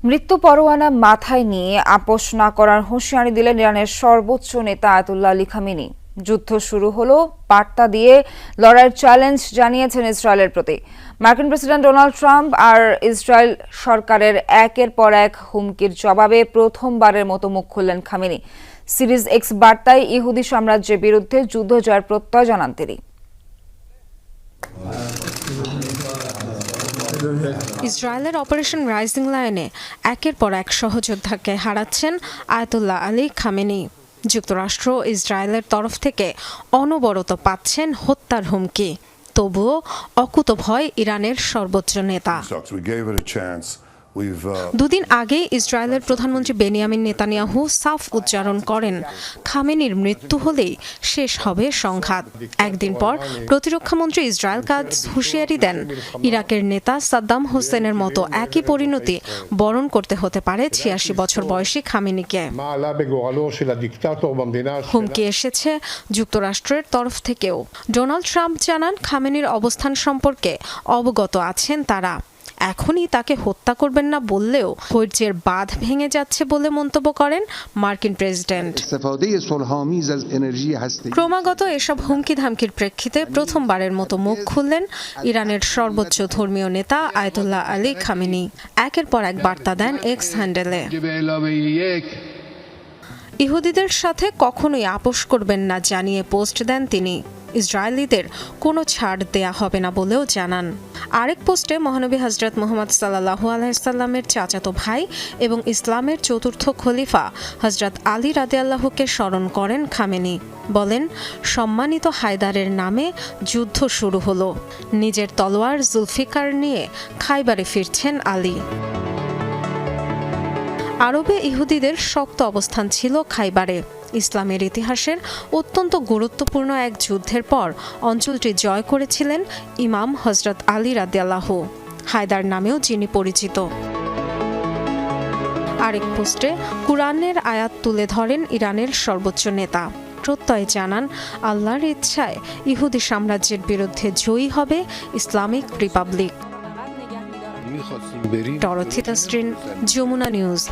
মৃত্যু পরোয়ানা মাথায় নিয়ে আপোষ না করার হুঁশিয়ারি দিলেন ইরানের সর্বোচ্চ নেতা আয়াতুল্লাহ আলী খামেনি। যুদ্ধ শুরু হলো বার্তা দিয়ে লড়াইয়ের চ্যালেঞ্জ জানিয়েছেন ইসরায়েলের প্রতি। মার্কিন প্রেসিডেন্ট ডোনাল্ড ট্রাম্প আর ইসরায়েল সরকারের একের পর এক হুমকির জবাবে প্রথমবারের মতো মুখ খুললেন খামেনি। সিরিজ এক্স বার্তায় ইহুদি সাম্রাজ্যের বিরুদ্ধে যুদ্ধ জয়ের প্রত্যয় জানান তিনি। ইসরায়েলের অপারেশন রাইজিং লায়নে একের পর এক সহযোদ্ধাকে হারাচ্ছেন আয়াতুল্লাহ আলী খামেনি। যুক্তরাষ্ট্র ইসরায়েলের তরফ থেকে অনবরত পাচ্ছেন হত্যার হুমকি, তবুও অকুতভয় ইরানের সর্বোচ্চ নেতা। দুদিন আগে ইসরায়েলের প্রধানমন্ত্রী বেনিয়ামিন নেতানিয়াহু সাফ উচ্চারণ করেন, খামেনির মৃত্যু হলেই শেষ হবে সংঘাত। একদিন পর প্রতিরক্ষামন্ত্রী ইসরায়েল কাজ হুঁশিয়ারি দেন, ইরাকের নেতা সাদ্দাম হোসেনের মতো একই পরিণতি বরণ করতে হতে পারে ৮৬ বছর বয়সী খামেনিকে। হুমকি এসেছে যুক্তরাষ্ট্রের তরফ থেকেও। ডোনাল্ড ট্রাম্প জানান, খামেনির অবস্থান সম্পর্কে অবগত আছেন তারা। এখনই তাকে হত্যা করবেন না বললেও ধৈর্যের বাঁধ ভেঙে যাচ্ছে বলে মন্তব্য করেন মার্কিন প্রেসিডেন্ট। ক্রমাগত এসব হুমকি ধামকির প্রেক্ষিতে প্রথমবারের মতো মুখ খুললেন ইরানের সর্বোচ্চ ধর্মীয় নেতা আয়াতুল্লাহ আলী খামেনি। একের পর এক বার্তা দেন এক্স হ্যান্ডেলে। ইহুদিদের সাথে কখনোই আপোষ করবেন না জানিয়ে পোস্ট দেন তিনি। ইসরায়েলিদের কোনো ছাড় দেয়া হবে না বলেও জানান। আরেক পোস্টে মহানবী হযরত মুহাম্মদ সাল্লাল্লাহু আলাইহি সাল্লামের চাচাতো ভাই এবং ইসলামের চতুর্থ খলিফা হযরত আলী রাদিয়াল্লাহুকে স্মরণ করেন খামেনি। বলেন, সম্মানিত হায়দারের নামে যুদ্ধ শুরু হলো। নিজের তলোয়ার জুলফিকার নিয়ে খাইবারে ফিরছেন আলী। আরবে ইহুদিদের শক্ত অবস্থান ছিল খাইবারে। ইসলামের ইতিহাসের অত্যন্ত গুরুত্বপূর্ণ এক যুদ্ধের পর অঞ্চলটি জয় করেছিলেন ইমাম হযরত আলী রাদিয়াল্লাহু, হায়দার নামেও যিনি পরিচিত। আরেক পোস্টে কুরআনের আয়াত তুলে ধরেন ইরানের সর্বোচ্চ নেতা। প্রত্যয় জানান, আল্লাহর ইচ্ছায় ইহুদি সাম্রাজ্যের বিরুদ্ধে জয়ী হবে Islamic republic. Dorothy Tasrin, Jamuna news.